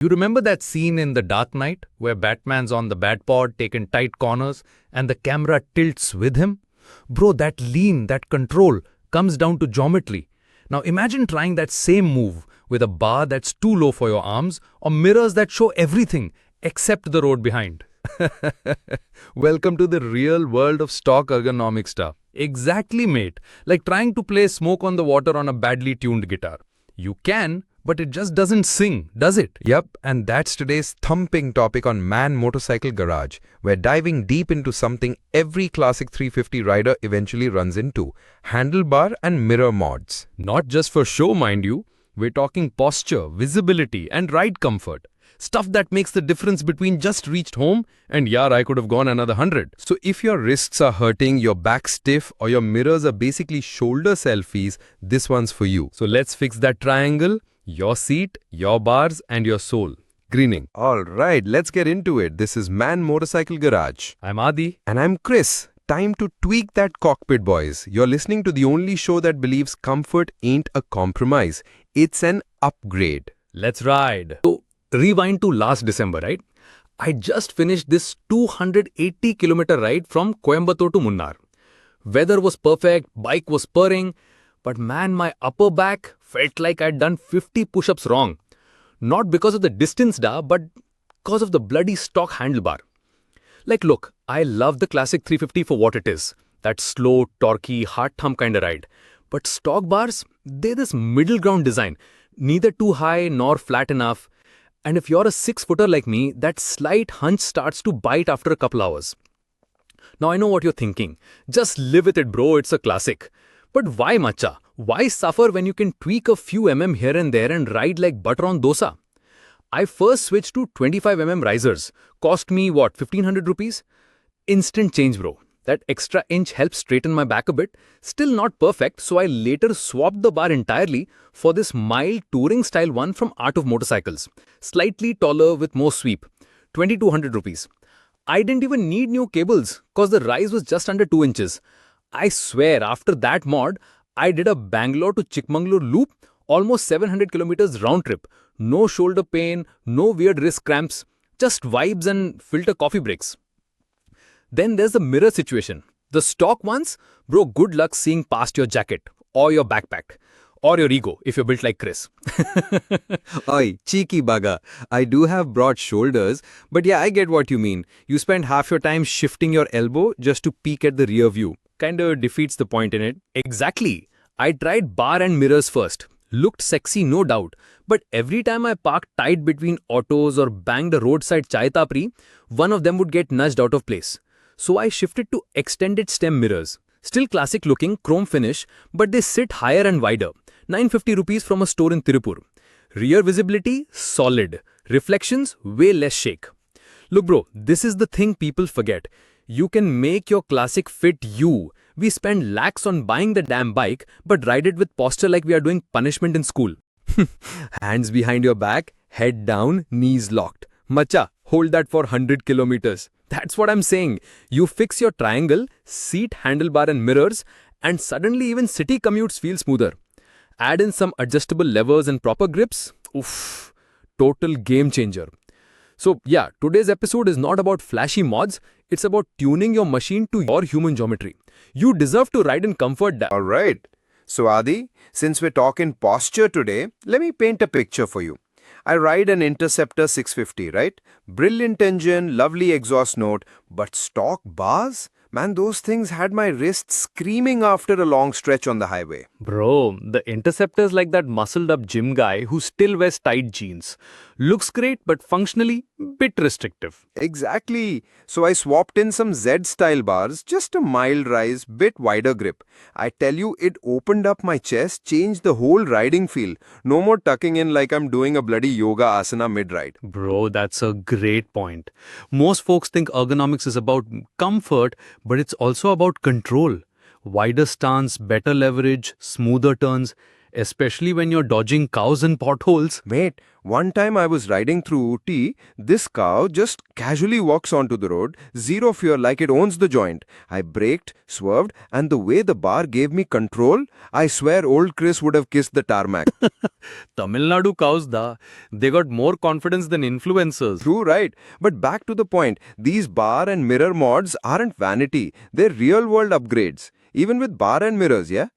You remember that scene in The Dark Knight where Batman's on the Batpod taking tight corners and the camera tilts with him? Bro, that lean, that control comes down to geometry. Now imagine trying that same move with a bar that's too low for your arms or mirrors that show everything except the road behind. Welcome to the real world of stock ergonomic stuff. Exactly, mate. Like trying to play Smoke on the Water on a badly tuned guitar. You can, but it just doesn't sing, does it? Yep, and that's today's thumping topic on Man Motorcycle Garage. We're diving deep into something every classic 350 rider eventually runs into: handlebar and mirror mods. Not just for show, mind you. We're talking posture, visibility, and ride comfort. Stuff that makes the difference between just reached home and I could have gone another 100. So if your wrists are hurting, your back stiff, or your mirrors are basically shoulder selfies, this one's for you. So let's fix that triangle: your seat, your bars, and your soul. Grinning. Alright, let's get into it. This is Man Motorcycle Garage. I'm Adi. And I'm Chris. Time to tweak that cockpit, boys. You're listening to the only show that believes comfort ain't a compromise. It's an upgrade. Let's ride. So, rewind to last December, right? I just finished this 280-kilometer ride from Coimbatore to Munnar. Weather was perfect, bike was purring, but man, my upper back felt like I'd done 50 push-ups wrong. Not because of the distance, but because of the bloody stock handlebar. Like, look, I love the classic 350 for what it is. That slow, torquey, hard thumb kind of ride. But stock bars, they're this middle ground design. Neither too high nor flat enough. And if you're a 6-footer like me, that slight hunch starts to bite after a couple hours. Now I know what you're thinking. Just live with it, bro, it's a classic. But why, macha? Why suffer when you can tweak a few here and there and ride like butter on dosa? I first switched to 25 risers. Cost me, 1500 rupees? Instant change, bro. That extra inch helps straighten my back a bit. Still not perfect, so I later swapped the bar entirely for this mild touring style one from Art of Motorcycles. Slightly taller with more sweep. 2200 rupees. I didn't even need new cables cause the rise was just under 2 inches. I swear, after that mod, I did a Bangalore to Chikmagalur loop, almost 700 kilometers round trip. No shoulder pain, no weird wrist cramps, just vibes and filter coffee breaks. Then there's the mirror situation. The stock ones, bro, good luck seeing past your jacket, or your backpack, or your ego if you're built like Chris. Oi, cheeky bugger. I do have broad shoulders, but yeah, I get what you mean. You spend half your time shifting your elbow just to peek at the rear view. Kinda defeats the point in it. Exactly. I tried bar and mirrors first. Looked sexy, no doubt. But every time I parked tight between autos or banged a roadside chai tapri, one of them would get nudged out of place. So I shifted to extended stem mirrors. Still classic looking, chrome finish, but they sit higher and wider. 950 rupees from a store in Tirupur. Rear visibility, solid. Reflections, way less shake. Look bro, this is the thing people forget. You can make your classic fit you. We spend lakhs on buying the damn bike, but ride it with posture like we are doing punishment in school. Hands behind your back, head down, knees locked. Macha, hold that for 100 kilometers. That's what I'm saying. You fix your triangle, seat, handlebar and mirrors, and suddenly even city commutes feel smoother. Add in some adjustable levers and proper grips. Oof, total game changer. So yeah, today's episode is not about flashy mods. It's about tuning your machine to your human geometry. You deserve to ride in comfort. Alright. So Adi, since we're talking posture today, let me paint a picture for you. I ride an Interceptor 650, right? Brilliant engine, lovely exhaust note, but stock bars? Man, those things had my wrists screaming after a long stretch on the highway. Bro, the Interceptor's like that muscled up gym guy who still wears tight jeans. Looks great, but functionally, bit restrictive. Exactly. So I swapped in some Z-style bars, just a mild rise, bit wider grip. I tell you, it opened up my chest, changed the whole riding feel. No more tucking in like I'm doing a bloody yoga asana mid-ride. Bro, that's a great point. Most folks think ergonomics is about comfort, but it's also about control. Wider stance, better leverage, smoother turns. especially when you're dodging cows and potholes. Mate, one time I was riding through Ooty, this cow just casually walks onto the road, zero fear like it owns the joint. I braked, swerved, and the way the bar gave me control, I swear old Chris would have kissed the tarmac. Tamil Nadu cows, they got more confidence than influencers. True, right? But back to the point, these bar and mirror mods aren't vanity, they're real world upgrades. Even with bar and mirrors, yeah?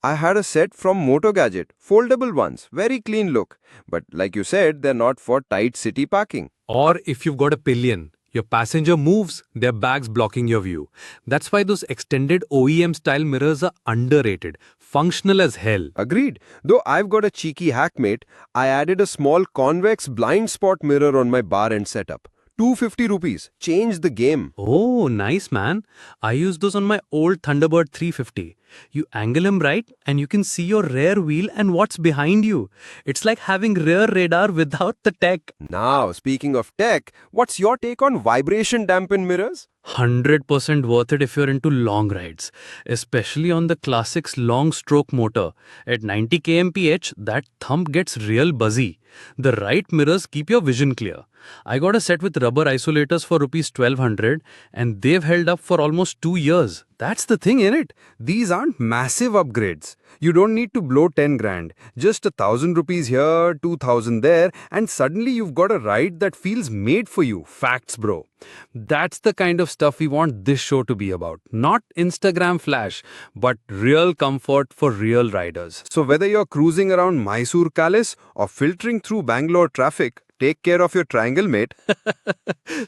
I had a set from Moto Gadget, foldable ones, very clean look. But like you said, they're not for tight city parking. Or if you've got a pillion, your passenger moves, their bags blocking your view. That's why those extended OEM style mirrors are underrated, functional as hell. Agreed. Though I've got a cheeky hack, mate, I added a small convex blind spot mirror on my bar end setup. 250 rupees. Changed the game. Oh, nice man. I use those on my old Thunderbird 350. You angle them right and you can see your rear wheel and what's behind you. It's like having rear radar without the tech. Now, speaking of tech, what's your take on vibration dampened mirrors? 100% worth it if you're into long rides, especially on the Classic's long stroke motor. At 90 kmph, that thump gets real buzzy. The right mirrors keep your vision clear. I got a set with rubber isolators for rupees 1200 and they've held up for almost 2 years. That's the thing, innit? These aren't massive upgrades. You don't need to blow 10 grand. Just 1,000 rupees here, 2,000 there, and suddenly you've got a ride that feels made for you. Facts, bro. That's the kind of stuff we want this show to be about. Not Instagram flash, but real comfort for real riders. So whether you're cruising around Mysore Palace or filtering through Bangalore traffic, take care of your triangle, mate.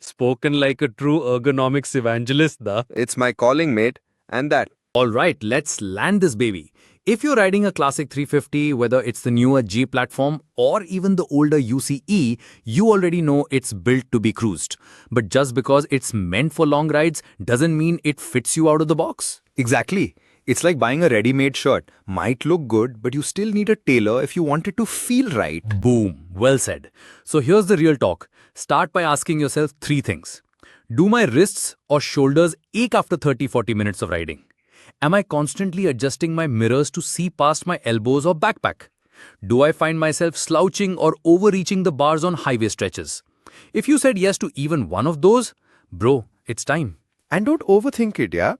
Spoken like a true ergonomics evangelist, da. It's my calling, mate. And that. Alright, let's land this baby. If you're riding a Classic 350, whether it's the newer G platform or even the older UCE, you already know it's built to be cruised. But just because it's meant for long rides doesn't mean it fits you out of the box. Exactly. It's like buying a ready-made shirt. Might look good, but you still need a tailor if you want it to feel right. Boom. Well said. So here's the real talk. Start by asking yourself 3 things. Do my wrists or shoulders ache after 30-40 minutes of riding? Am I constantly adjusting my mirrors to see past my elbows or backpack? Do I find myself slouching or overreaching the bars on highway stretches? If you said yes to even one of those, bro, it's time. And don't overthink it, yeah?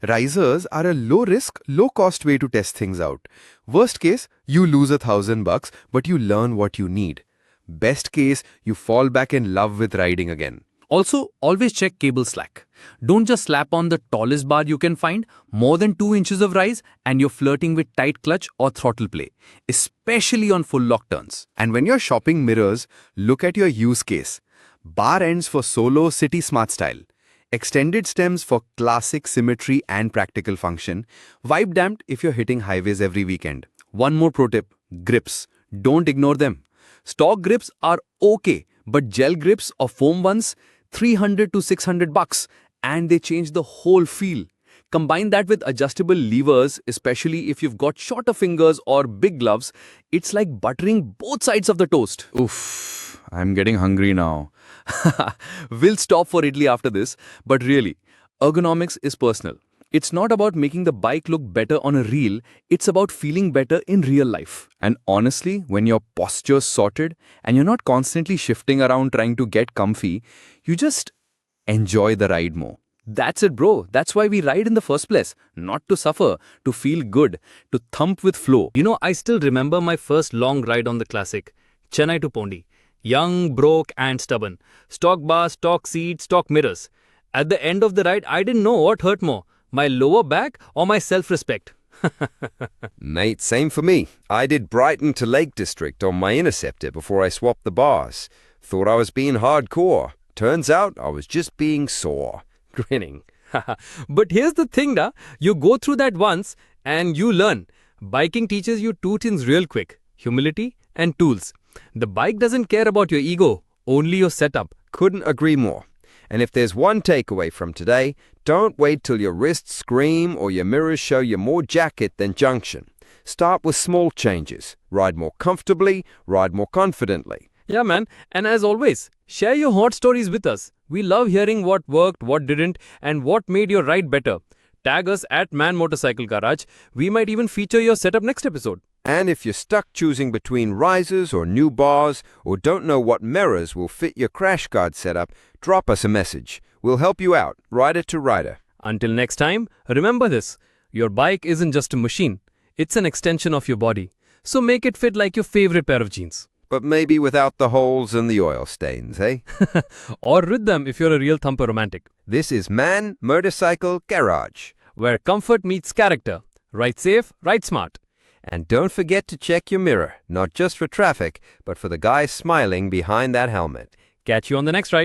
Risers are a low-risk, low-cost way to test things out. Worst case, you lose $1,000, but you learn what you need. Best case, you fall back in love with riding again. Also, always check cable slack. Don't just slap on the tallest bar you can find, more than 2 inches of rise, and you're flirting with tight clutch or throttle play, especially on full lock turns. And when you're shopping mirrors, look at your use case. Bar ends for solo city smart style. Extended stems for classic symmetry and practical function. Vibe damped if you're hitting highways every weekend. One more pro tip, grips. Don't ignore them. Stock grips are okay, but gel grips or foam ones, $300 to $600, and they change the whole feel. Combine that with adjustable levers, especially if you've got shorter fingers or big gloves, it's like buttering both sides of the toast. Oof, I'm getting hungry now. We'll stop for idli after this, but really, ergonomics is personal. It's not about making the bike look better on a reel, it's about feeling better in real life. And honestly, when your posture's sorted and you're not constantly shifting around trying to get comfy, you just enjoy the ride more. That's it, bro. That's why we ride in the first place. Not to suffer, to feel good, to thump with flow. You know, I still remember my first long ride on the Classic, Chennai to Pondi. Young, broke and stubborn. Stock bar, stock seat, stock mirrors. At the end of the ride, I didn't know what hurt more, my lower back or my self-respect. Mate, same for me. I did Brighton to Lake District on my Interceptor before I swapped the bars. Thought I was being hardcore. Turns out I was just being sore. Grinning. But here's the thing, you go through that once and you learn. Biking teaches you 2 things real quick, humility and tools. The bike doesn't care about your ego, only your setup. Couldn't agree more. And if there's one takeaway from today, don't wait till your wrists scream or your mirrors show you more jacket than junction. Start with small changes. Ride more comfortably, ride more confidently. Yeah, man. And as always, share your hot stories with us. We love hearing what worked, what didn't, and what made your ride better. tag us at Man Motorcycle Garage. We might even feature your setup next episode. And if you're stuck choosing between risers or new bars or don't know what mirrors will fit your crash guard setup, drop us a message. We'll help you out, rider to rider. Until next time, remember this. Your bike isn't just a machine. It's an extension of your body. So make it fit like your favorite pair of jeans. But maybe without the holes and the oil stains, eh? Or with them if you're a real thumper romantic. This is Man Motorcycle Garage. Where comfort meets character. Ride safe, ride smart. And don't forget to check your mirror, not just for traffic, but for the guy smiling behind that helmet. Catch you on the next ride.